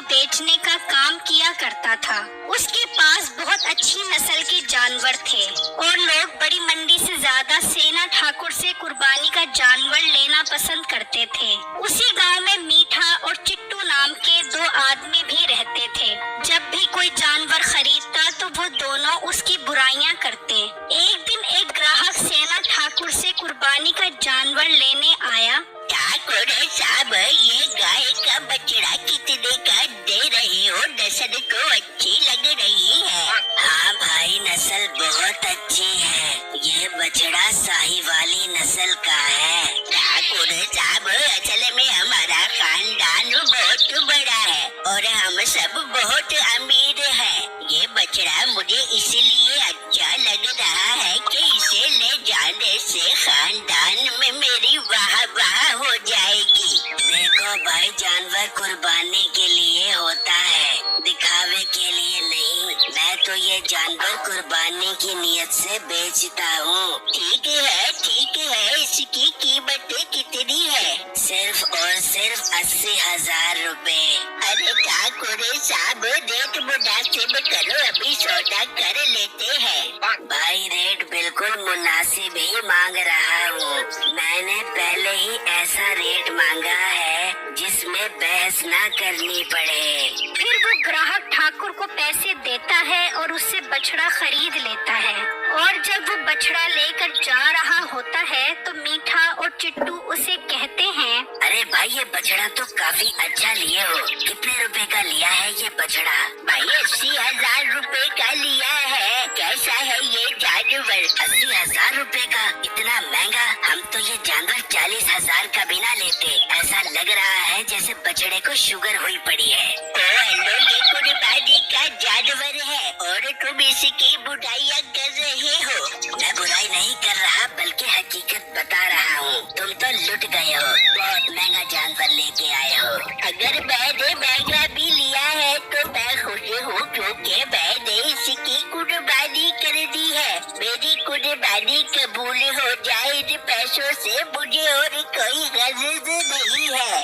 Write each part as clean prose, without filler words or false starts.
बेचने का काम किया करता था। उसके पास बहुत अच्छी नस्ल के जानवर थे और लोग बड़ी मंडी से ज्यादा सेना ठाकुर से कुर्बानी का जानवर लेना पसंद करते थे। उसी गांव में मीठा और चिट्टू नाम के दो आदमी भी रहते थे। जब भी कोई जानवर खरीदता तो वो दोनों उसकी बुराइयां करते। एक दिन एक ग्राहक सेना ठाकुर से कुर्बानी का जानवर लेने आया। ठाकुर साहब, ये गाय का बछड़ा कितने का दे रहे हो? नस्ल तो अच्छी लग रही है। हाँ भाई, नस्ल बहुत अच्छी है। ये बछड़ा साहिवाली नस्ल का है। ठाकुर साहब, असल में हमारा खानदान बहुत बड़ा है और हम सब बहुत अमीर हैं। ये बछड़ा मुझे इसलिए अच्छा लग रहा है कि इसे ले जाने से खानदान में मेरी वाह वाह हो जाएगी। देखो भाई, जानवर कुर्बानी के लिए होता है, दिखावे के लिए नहीं। मैं तो ये जानवर कुर्बानी की नियत से बेचता हूँ। ठीक है, ठीक है। इसकी कीमत कितनी है? सिर्फ और सिर्फ 80,000 रुपए। अरे ठाकुर साहब, रेट मुनासिब करो, अभी सौदा कर लेते हैं। भाई, रेट बिल्कुल मुनासिब ही मांग रहा हूँ। मैंने पहले ही ऐसा रेट मांगा है जिसमें बहस ना करनी पड़े। फिर वो ग्राहक ठाकुर को पैसे देता है और उससे बछड़ा खरीद लेता है। और जब वो बछड़ा लेकर जा रहा होता है तो मीठा और चिट्टू उसे कहते हैं, अरे भाई, ये बछड़ा तो काफी अच्छा लिए हो। कितने रुपए का लिया है ये बछड़ा? भाई, 80,000 रुपए का लिया है। कैसा है ये जानवर? 80,000 रुपए का? इतना महंगा? हम तो ये जानवर 40,000 का भी ना लेते। ऐसा लग रहा है जैसे बछड़े को शुगर हुई पड़ी है। ओ हेलो, ये कुर्बानी का जानवर है और तुम इसकी बुराइयां कर रहे हो। मैं बुराई नहीं कर रहा, बल्कि हकीकत बता रहा हूँ। तुम तो लुट गए हो, बहुत महंगा जानवर लेके आए हो। अगर मैंने महंगा भी लिया है तो मैं खुश हूँ, क्योंकि मैंने इसकी कुर्बानी कर दी है। मेरी कुर्बानी कबूल हो जाए, इन पैसों से मुझे और कोई गर्ज नहीं है।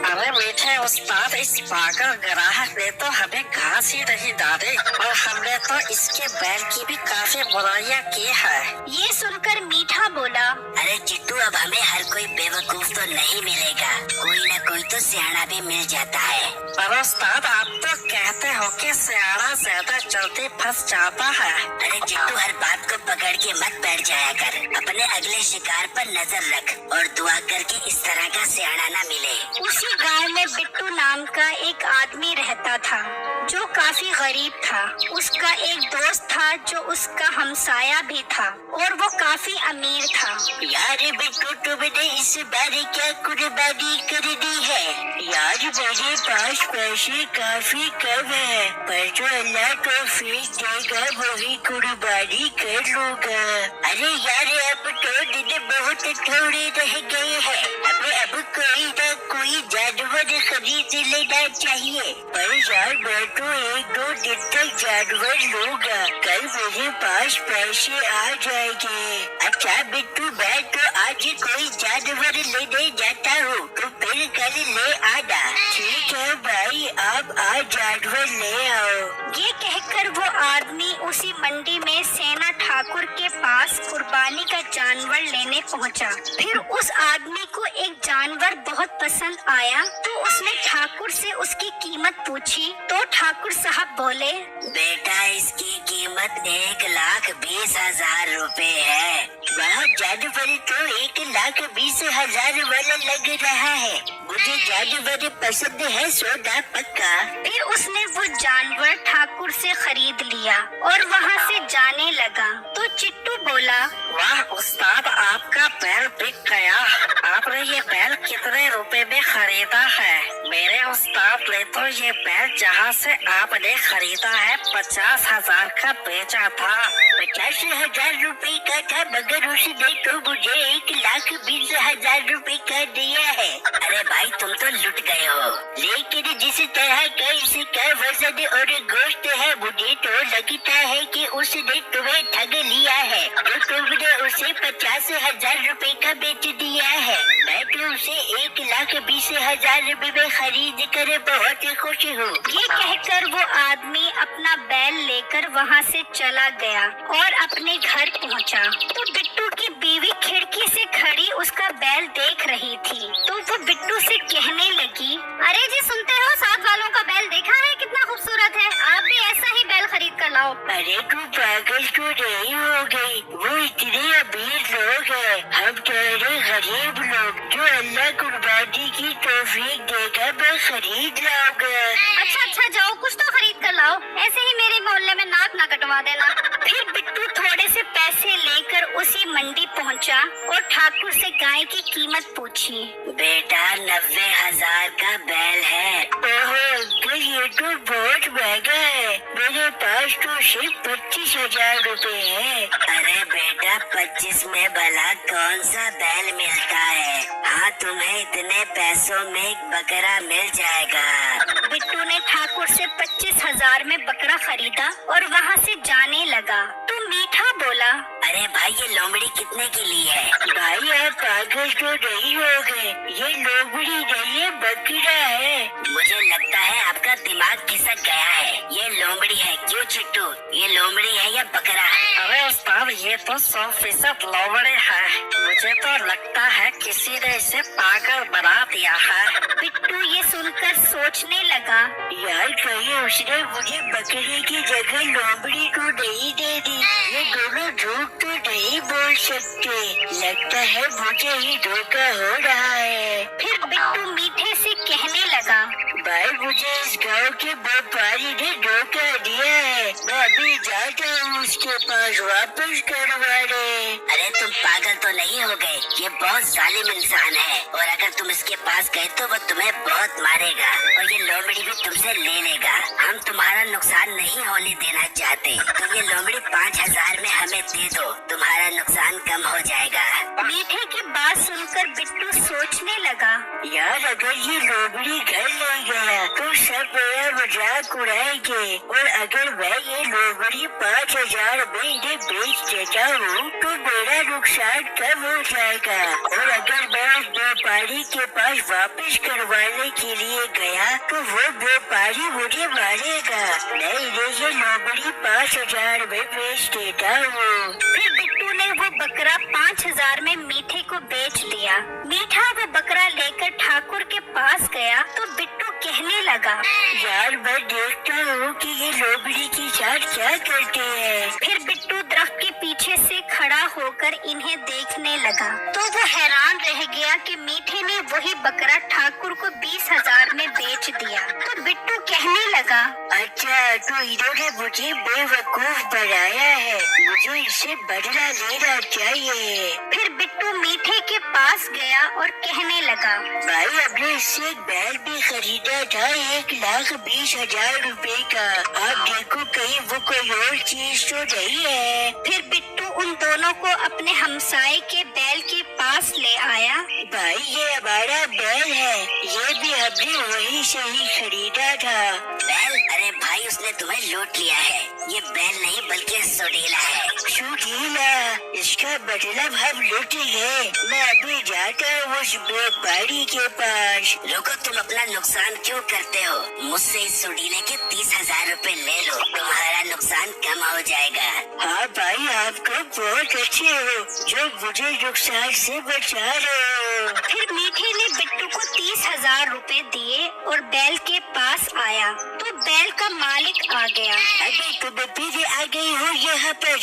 अरे मीठे उस्ताद, इस पागल ग्राहक ने तो हमें घास ही नहीं डाली और हमने तो इसके बैल की भी काफी बुराइयां की है। ये सुनकर मीठा बोला, अरे चिट्टू, अब हमें हर कोई बेवकूफ तो नहीं मिलेगा, कोई न कोई तो सियाना भी मिल जाता है। पर उस्ताद, आप तो कहते हो कि सियाना ज्यादा जल्दी फंस जाता है। अरे चिट्टू, हर बात को पकड़ के मत बैठ जाया कर। अपने अगले शिकार पर नजर रख और दुआ करके इस तरह का सियाना न मिले। उसी गांव में बिट्टू नाम का एक आदमी रहता था जो काफी गरीब था। उसका एक दोस्त था जो उसका हमसाया भी था और वो काफी अमीर था। यार बिट्टू, तुमने इस बार क्या कुर्बानी कर दी है? यार, मेरे पास पैसे काफी कम है, पर जो अल्लाह तौफीक देगा वही कुर्बानी कर लूंगा। अरे यार, अब तो दिन बहुत थोड़े रह गए हैं। अब कोई न कोई जानवर खरीद लेना चाहिए। पर यार, मैं तो 1-2 दिन तक जानवर लूंगा, कल मेरे पास पैसे आ जाएंगे। अच्छा बिट्टू, मैं तो आज कोई जानवर लेने जाता हूँ, तो फिर कल ले आना। ठीक है भाई, आप आज जानवर ले आओ। ये कहकर वो आदमी उसी मंडी में सेना ठाकुर के पास कुर्बानी का जानवर लेने पहुंचा। फिर उस आदमी को एक जानवर बहुत पसंद आया तो उसने ठाकुर से उसकी कीमत पूछी। तो ठाकुर साहब बोले, बेटा, इसकी कीमत 1,20,000 रुपए है। वह जानवर तो 1,20,000 वाला लग रहा है। मुझे जानवर पसंद है, सौदा पक्का। फिर उसने वो जानवर ठाकुर से खरीद लिया और वहाँ से जाने लगा। तो चिट्टू बोला, वाह उस्ताद, आपका बैल बिक गया। आपने ये बैल कितने रुपए में खरीदा है? मेरे उस्ताद ने तो ये बैल जहाँ से आपने खरीदा है 50,000 का बेचा था। 50,000 रुपए का था, मगर उसने तो मुझे 1,20,000 रुपए का दिया है। अरे भाई, तुम तो लुट गए हो। लेकिन जिस तरह का इसका वजन और गोश्त है, मुझे तो लगता है कि उसने तुम्हें ठग लिया है। तो तुमने उसे 50,000 रुपए का बेच दिया है। मैं बिट्टू से 1,20,000 रुपए में खरीद कर बहुत ही खुश हूँ। ये कहकर वो आदमी अपना बैल लेकर वहाँ से चला गया और अपने घर पहुँचा। तो बिट्टू की बीवी खिड़की से खड़ी उसका बैल देख रही थी। तो वो बिट्टू से कहने लगी, अरे जी सुनते हो, साथ वालों का बैल देखा है, कितना खूबसूरत है, आप भी ऐसा ही बैल खरीद कर लाओ। अरे तू पागल तो नहीं हो गई? वो इतने अमीर लोग हैं, हम ठहरे गरीब लोग जो अल्लाह कुर्बानी की तौफीक देगा मैं खरीद लाऊंगा। अच्छा जाओ, कुछ तो खरीद कर लाओ, ऐसे ही मेरे मोहल्ले में नाक ना कटवा देना। फिर बिट्टू थोड़े से पैसे लेकर उसी मंडी पहुंचा और ठाकुर से गाय की कीमत पूछी। बेटा 90,000 का बैल है। ओहो अंकल, ये तो बहुत महंगा है, मेरे पास तो सिर्फ 25,000 रुपए है। अरे बेटा 25 में भला कौन सा बैल मिलता है? हाँ तुम्हें इतने पैसों में एक बकरा मिल जाएगा। बिट्टू ने ठाकुर से 25,000 में बकरा खरीदा और वहाँ से जाने लगा। तो मीठा बोला, अरे भाई ये लोमड़ी कितने की ली है? भाई आप पागल तो नहीं हो गए, ये लोमड़ी नहीं है, बकरा है। मुझे लगता है आपका दिमाग खिसक गया है, ये लोमड़ी है। क्यों चिट्टू, ये लोमड़ी है या बकरा? अरे उस्ताद ये तो 100% लोमड़ी है। मुझे तो लगता है किसी ने इसे पागल बना दिया है। बिट्टू ये सुनकर सोचने लगा, यार कहीं उसने मुझे बकरे की जगह लोमड़ी को नहीं दे दी। ये दोनों झूठ तो नहीं बोल सकते, लगता है मुझे ही धोखा हो रहा है। फिर बिट्टू मीठे से कहने लगा, भाई मुझे इस गांव के व्यापारी ने धोखा दिया है, मैं अभी जाता हूँ उसके पास वापस करवाने। अरे तुम पागल तो नहीं हो गए? ये बहुत जालिम इंसान है और अगर तुम इसके पास गए तो वो तुम्हें बहुत मारेगा और ये लोमड़ी भी तुमसे ले लेगा। हम तुम्हारा नुकसान नहीं होने देना चाहते, तुम ये लोमड़ी 5,000 में हमें दे दो, तुम्हारा नुकसान कम हो जाएगा। मीठे की बात सुनकर बिट्टू सोचने लगा, यार अगर ये लोमड़ी घर ले गया तो सब मेरा मजाक उड़ाएंगे और अगर मैं ये लोमड़ी 5,000 में इन्हें बेच देता हूँ तो मेरा नुकसान कम हो जाएगा और अगर मैं उस व्यापारी के पास वापस करवाने के लिए गया तो वो व्यापारी मुझे मारेगा। मैं इन्हें ये लोमड़ी 5,000 में बेच देता हूँ। फिर बिट्टू ने वो बकरा 5,000 में मीठे को बेच दिया। मीठा वो बकरा लेकर ठाकुर के पास गया तो बिट्टू कहने लगा, यार मैं देखता हूँ कि ये लोमड़ी के साथ क्या करते हैं। फिर बिट्टू दरख्त के पीछे से खड़ा होकर इन्हें देखने लगा। तो वो हैरान रह गया कि मीठे ने वही बकरा ठाकुर को 20,000 में बेच दिया। तो बिट्टू कहने लगा, अच्छा तो इन्होंने मुझे बेवकूफ बनाया है, मुझे इससे बदला लेना चाहिए। फिर बिट्टू मीठे के पास गया और कहने लगा, भाई हमने इससे एक बैल भी खरीदा था 1,20,000 रुपए का, आप देखो कहीं वो कोई और चीज तो नहीं है। फिर बिट्टू उन दोनों को अपने हमसाये के बैल के पास ले आया। भाई ये हमारा बैल है, ये भी हमने वहीं से ही खरीदा था। बैल? अरे भाई उसने तुम्हें लूट लिया है, ये बैल नहीं बल्कि सुरीला है। सुरीला? इसका मतलब हम लूटे हैं। मैं अभी जाता हूँ उस व्यापारी के पास। रुको, तुम अपना नुकसान क्यों करते हो? मुझसे इस सुरीले के 30,000 रुपए ले लो, तुम्हारा नुकसान कम हो जाएगा। हाँ भाई आपको बहुत अच्छे हो जो मुझे नुकसान से बचा रहे हो। फिर मीठे ने बिट्टू को 30,000 रुपए दिए और बैल के पास आया तो बैल का मालिक आ गया। अभी तुम फिर आ गई हो यहाँ पर?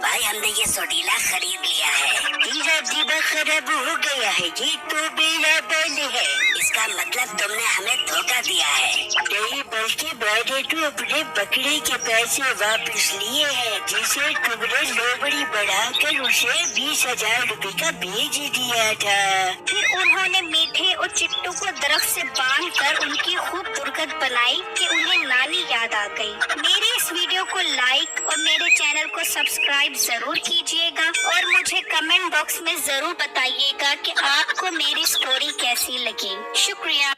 भाई हमने ये सोडीला खरीद लिया है, तेरा दिमाग खराब हो गया है, ये तो मेरा बैल है। इसका मतलब तुमने हमें धोखा दिया है। नहीं बल्कि मैंने तो अपने बकरे के पैसे वापस लिए हैं जिसे तुमने लोमड़ी बढ़ाकर उसे 20,000 रुपए का बेच दिया था। फिर उन्होंने मीठे और चिट्टू को दरख्त से बांधकर उनकी खूब दुर्गत बनाई कि उन्हें नानी याद आ गई। मेरे इस वीडियो को लाइक और मेरे चैनल को सब्सक्राइब जरूर कीजिएगा और मुझे कमेंट बॉक्स में जरूर बताइएगा कि आपको मेरी स्टोरी कैसी लगी। शुक्रिया।